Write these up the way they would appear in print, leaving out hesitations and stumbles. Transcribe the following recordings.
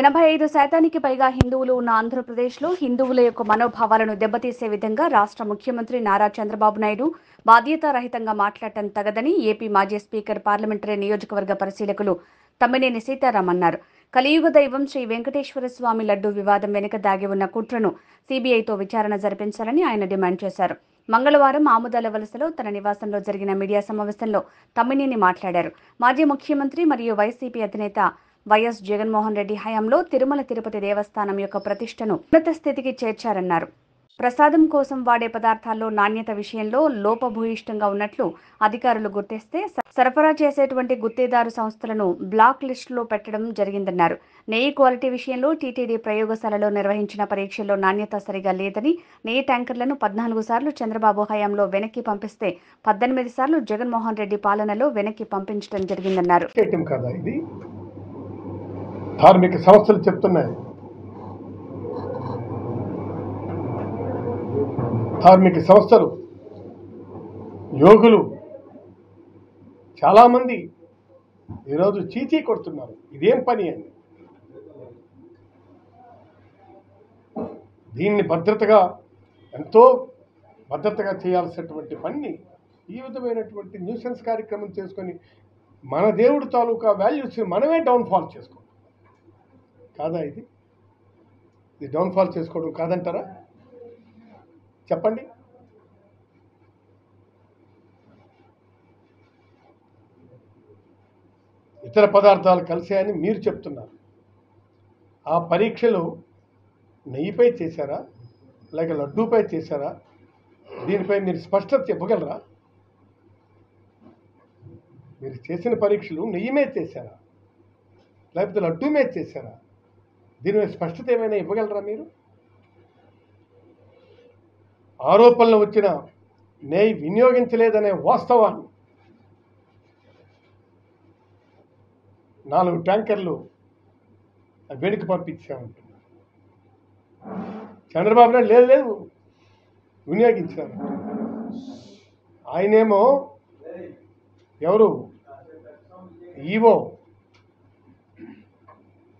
85% పైగా హిందువులు ఉన్న ఆంధ్రప్రదేశ్లో హిందువుల యొక్క మనోభావాలను దెబ్బతీసే విధంగా రాష్ట్ర ముఖ్యమంత్రి నారా చంద్రబాబు నాయుడు బాధ్యతారహితంగా మాట్లాడటం తగదని ఏపీ మాజీ స్పీకర్ పార్లమెంటరీ నియోజకవర్గ పరిశీలకులు తమ్మినేని సీతారాం అన్నారు. కలియుగ దైవం శ్రీ వెంకటేశ్వర స్వామి లడ్డూ వివాదం వెనుక దాగి ఉన్న కుట్రను సీబీఐతో విచారణ జరిపించాలని ఆయన డిమాండ్ చేశారు. మంగళవారం ఆముదాల వలసలో తన నివాసంలో జరిగిన మీడియా సమావేశంలో తమ్మినేని మాట్లాడారు. మాజీ ముఖ్యమంత్రి మరియు వైసీపీ అధినేత వైఎస్ జగన్మోహన్ రెడ్డి హయాంలో తిరుమల తిరుపతి దేవస్థానం యొక్క ప్రతిష్టను ఉన్నత స్థితికి చేర్చారన్నారు. ప్రసాదం కోసం వాడే పదార్థాల్లో నాణ్యత విషయంలో లోపభూయిష్టంగా ఉన్నట్లు అధికారులు గుర్తిస్తే సరఫరా చేసేటువంటి గుత్తేదారు సంస్థలను బ్లాక్ లిస్టులో పెట్టడం జరిగిందన్నారు. నెయ్యి క్వాలిటీ విషయంలో టీటీడీ ప్రయోగశాలలో నిర్వహించిన పరీక్షల్లో నాణ్యత సరిగా లేదని, నెయ్యి ట్యాంకర్లను 14 సార్లు చంద్రబాబు హయాంలో వెనక్కి పంపిస్తే 18 సార్లు జగన్మోహన్ రెడ్డి పాలనలో వెనక్కి పంపించడం జరిగిందన్నారు. ధార్మిక సంస్థలు చెప్తున్నాయి. ధార్మిక సంస్థలు, యోగులు చాలామంది ఈరోజు చీచీ కొడుతున్నారు. ఇదేం పని అని. దీన్ని ఎంతో భద్రతగా చేయాల్సినటువంటి పని ఈ విధమైనటువంటి న్యూసెన్స్ కార్యక్రమం చేసుకొని మన దేవుడి తాలూకా వాల్యూస్ మనమే డౌన్ఫాల్ చేసుకోవడం కాదా? ఇది డౌన్ఫాల్ చేసుకోవడం కాదంటారా? చెప్పండి. ఇతర పదార్థాలు కలిసాయని మీరు చెప్తున్నారు. ఆ పరీక్షలు నెయ్యిపై చేశారా లేక లడ్డూపై చేశారా? దీనిపై మీరు స్పష్టత చెప్పగలరా? మీరు చేసిన పరీక్షలు నెయ్యి మీద చేశారా లేకపోతే లడ్డూ మీద చేశారా? దీనిపై స్పష్టత ఏమైనా ఇవ్వగలరా మీరు? ఆరోపణలు వచ్చిన నెయ్యి వినియోగించలేదనే వాస్తవాన్ని 4 ట్యాంకర్లు వెనుక పంపించామంటున్నారు. చంద్రబాబు నాయుడు లేదు వినియోగించారు. ఆయనేమో ఎవరు ఈవో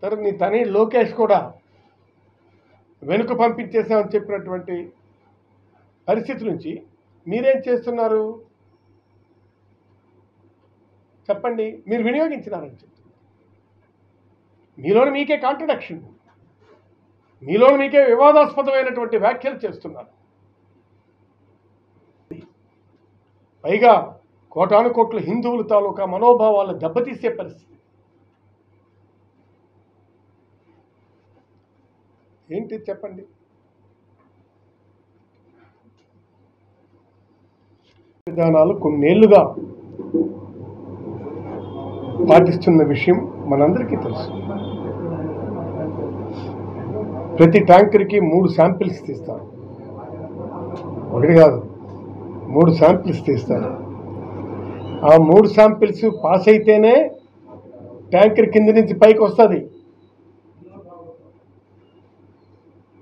తర్వాత నీ తని లోకేష్ కూడా వెనుక పంపించేసామని చెప్పినటువంటి పరిస్థితి నుంచి మీరేం చేస్తున్నారు చెప్పండి. మీరు వినియోగించినారని చెప్తున్నారు. మీలోని మీకే కాంట్రడిక్షన్, మీలోని మీకే వివాదాస్పదమైనటువంటి వ్యాఖ్యలు చేస్తున్నారు. పైగా కోటాను కోట్ల హిందువుల తాలూకా మనోభావాలను దెబ్బతీసే పరిస్థితి ఏంటి చెప్పండి. విధానాలు కొన్నేళ్లుగా పాటిస్తున్న విషయం మనందరికీ తెలుసు. ప్రతి ట్యాంకర్కి 3 శాంపిల్స్ తీస్తారు. ఒకటి కాదు, 3 శాంపిల్స్ తీస్తారు. ఆ 3 శాంపిల్స్ పాస్ అయితేనే ట్యాంకర్ కింద నుంచి పైకి వస్తుంది.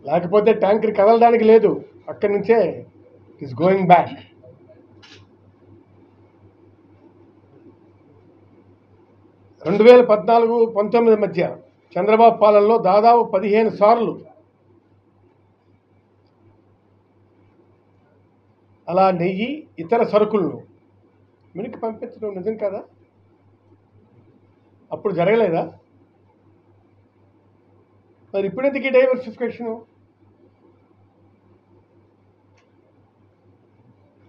లేకపోతే ట్యాంకర్ కదలడానికి లేదు. అక్కడి నుంచే ఇట్స్ గోయింగ్ బ్యాక్. రెండు 2014-19 మధ్య చంద్రబాబు పాలనలో దాదాపు 15 సార్లు అలా నెయ్యి ఇతర సరుకులను వెనక్కి పంపించడం నిజం కదా? అప్పుడు జరగలేదా? మరి ఇప్పుడు ఎందుకు ఈ డైవర్సిఫికేషను?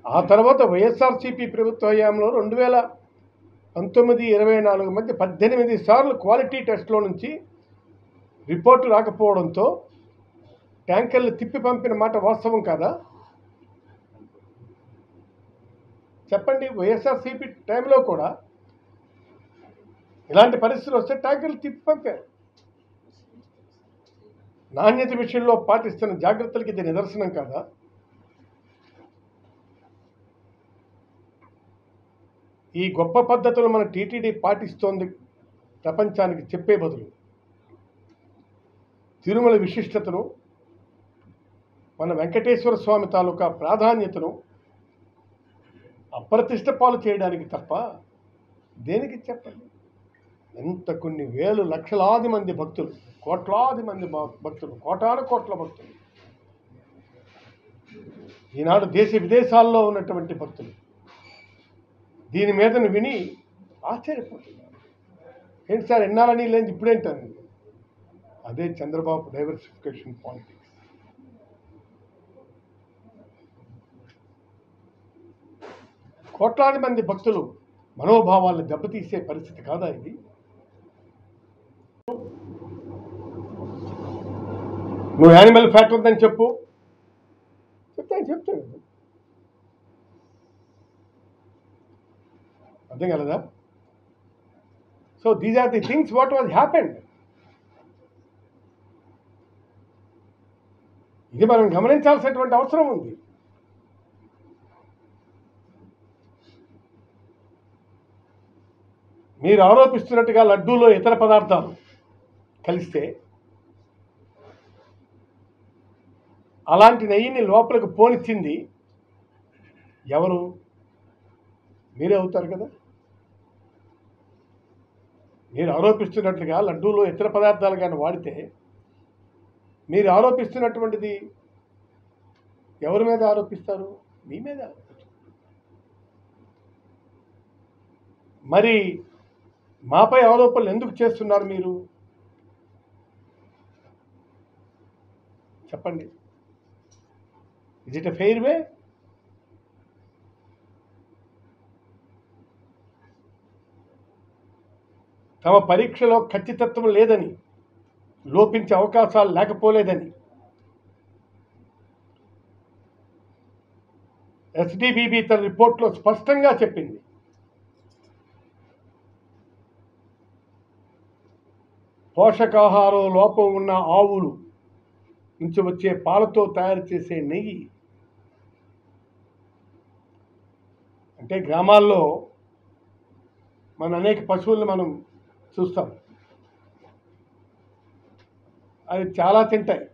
ఆ తర్వాత వైఎస్ఆర్సీపీ ప్రభుత్వ హయాంలో 2019-24 మధ్య 18 సార్లు క్వాలిటీ టెస్ట్లో నుంచి రిపోర్టు రాకపోవడంతో ట్యాంకర్లు తిప్పి పంపిన మాట వాస్తవం కాదా? చెప్పండి. వైఎస్ఆర్సీపీ టైంలో కూడా ఇలాంటి పరిస్థితులు వస్తే ట్యాంకర్లు తిప్పి పంపారు. నాణ్యత విషయంలో పాటిస్తున్న జాగ్రత్తలకి ఇది నిదర్శనం కాదా? ఈ గొప్ప పద్ధతులు మన టీటీడీ పాటిస్తోంది ప్రపంచానికి చెప్పే బదులు తిరుమల విశిష్టతను, మన వెంకటేశ్వర స్వామి తాలూకా ప్రాధాన్యతను అప్రతిష్ట పాలు చేయడానికి తప్ప దేనికి చెప్పండి. ఎంత కొన్ని వేలు లక్షలాది మంది భక్తులు కోట్లాది మంది భక్తులు, కోటాను కోట్ల భక్తులు, ఈనాడు దేశ విదేశాల్లో ఉన్నటువంటి భక్తులు దీని మీదను విని ఆశ్చర్యపోతున్నారు. ఏంటి సార్ ఎన్నాలని లేదు ఇప్పుడేంటారు? అదే చంద్రబాబు డైవర్సిఫికేషన్ పాలిటిక్స్. కోట్లాది మంది భక్తులు మనోభావాలను దెబ్బతీసే పరిస్థితి కాదా ఇది? నువ్వు యానిమల్ ఫ్యాట్ ఉందని చెప్తాను అర్థం కలదా? So these are the things what was happened. ఇది మనం గమనించాల్సినటువంటి అవసరం ఉంది. మీరు ఆరోపిస్తున్నట్టుగా లడ్డూలో ఇతర పదార్థాలు కలిస్తే అలాంటి నెయ్యిని లోపలికి పోనిచ్చింది ఎవరు? మీరే అవుతారు కదా. మీరు ఆరోపిస్తున్నట్లుగా లడ్డూలో ఇతర పదార్థాలు కానీ వాడితే మీరు ఆరోపిస్తున్నటువంటిది ఎవరి మీద ఆరోపిస్తారు? మీ మీద ఆరోపిస్తారు. మరి మాపై ఆరోపణలు ఎందుకు చేస్తున్నారు మీరు? చెప్పండి. ఇజ్ ఇట్ ఎ ఫెయిర్ వే? తమ పరీక్షలో ఖచ్చితత్వం లేదని, లోపించే అవకాశాలు లేకపోలేదని ఎస్డిబిబి తన రిపోర్ట్లో స్పష్టంగా చెప్పింది. పోషకాహారం లోపం ఉన్న ఆవులు నుంచి వచ్చే పాలతో తయారు చేసే నెయ్యి, అంటే గ్రామాల్లో మన అనేక పశువులను మనం చూస్తాం, అవి చాలా తింటాయి,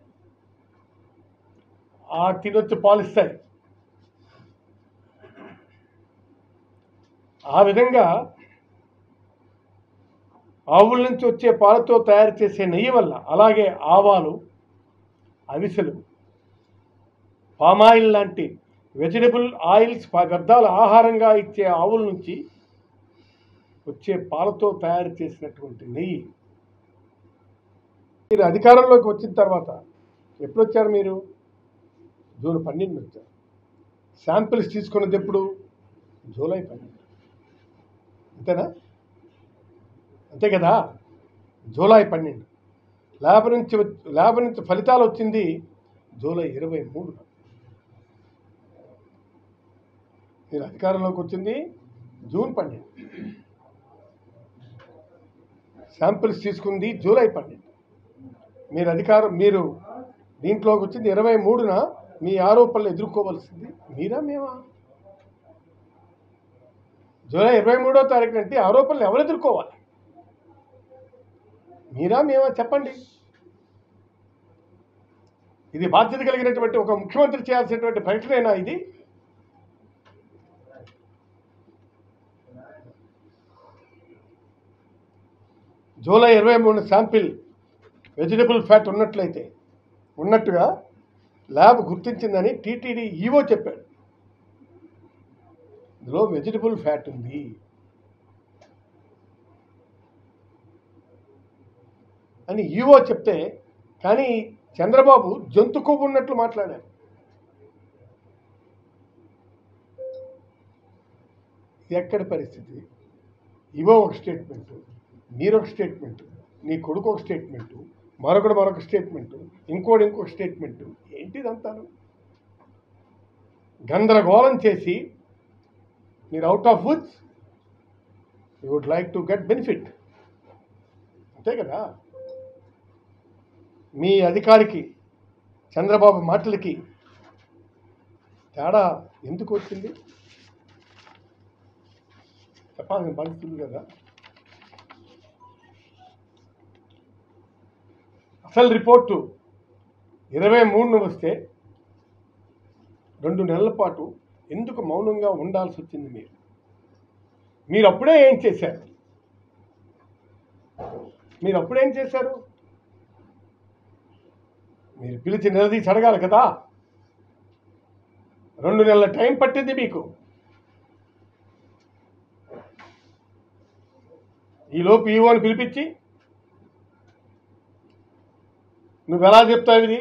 ఆ తినొచ్చి పాలిస్తాయి. ఆ విధంగా ఆవుల నుంచి వచ్చే పాలతో తయారు చేసే నెయ్యి వల్ల, అలాగే ఆవాలు, అవిసెలు, పామాయిల్ లాంటి వెజిటబుల్ ఆయిల్స్ వ్యర్థాల ఆహారంగా ఇచ్చే ఆవుల నుంచి వచ్చే పాలతో తయారు చేసినటువంటి నెయ్యి. మీరు అధికారంలోకి వచ్చిన తర్వాత ఎప్పుడు వచ్చారు? మీరు జూన్ 12 వచ్చారు. శాంపిల్స్ తీసుకున్నది ఎప్పుడు? జూలై 12. అంతేనా? అంతే కదా. జూలై 12. ల్యాబ్ నుంచి ఫలితాలు వచ్చింది జూలై 23. మీరు అధికారంలోకి వచ్చింది జూన్ 12. శాంపిల్స్ తీసుకుంది జూలై 12. మీరు దీంట్లోకి వచ్చింది 23న. మీ ఆరోపణలు ఎదుర్కోవలసింది మీరా మేమా? జూలై 23వ తారీఖున అంటే ఆరోపణలు ఎవరు ఎదుర్కోవాలి? మీరా మేమా? చెప్పండి. ఇది బాధ్యత కలిగినటువంటి ఒక ముఖ్యమంత్రి చేయాల్సినటువంటి ప్రకటనేనా ఇది? జూలై 23 శాంపిల్ వెజిటబుల్ ఫ్యాట్ ఉన్నట్టుగా ల్యాబ్ గుర్తించిందని టీటీడీ ఈవో చెప్పాడు. ఇందులో వెజిటబుల్ ఫ్యాట్ ఉంది అని ఈవో చెప్తే, కానీ చంద్రబాబు జంతు కొవ్వు ఉన్నట్లు మాట్లాడారు. ఎక్కడి పరిస్థితి? ఈవో ఒక స్టేట్మెంటు, మీరొక స్టేట్మెంటు, నీ కొడుకు ఒక స్టేట్మెంటు, మరొక స్టేట్మెంటు, ఇంకొక స్టేట్మెంటు. ఏంటిదంతాను? గందరగోళం చేసి మీరు out of woods you would like to get benefit. అంతే కదా. మీ అధికారికి చంద్రబాబు మాటలకి తేడా ఎందుకు వచ్చింది చెప్పాలని పరిస్థితుంది కదా. అసలు రిపోర్టు 23న వస్తే 2 నెలల పాటు ఎందుకు మౌనంగా ఉండాల్సి వచ్చింది? మీరు అప్పుడే ఏం చేశారు? మీరు పిలిచి నిలదీసి అడగాలి కదా. 2 నెలల టైం పట్టింది మీకు. ఈలోపు ఈవోని పిలిపించి నువ్వు ఎలా చెప్తావు ఇది?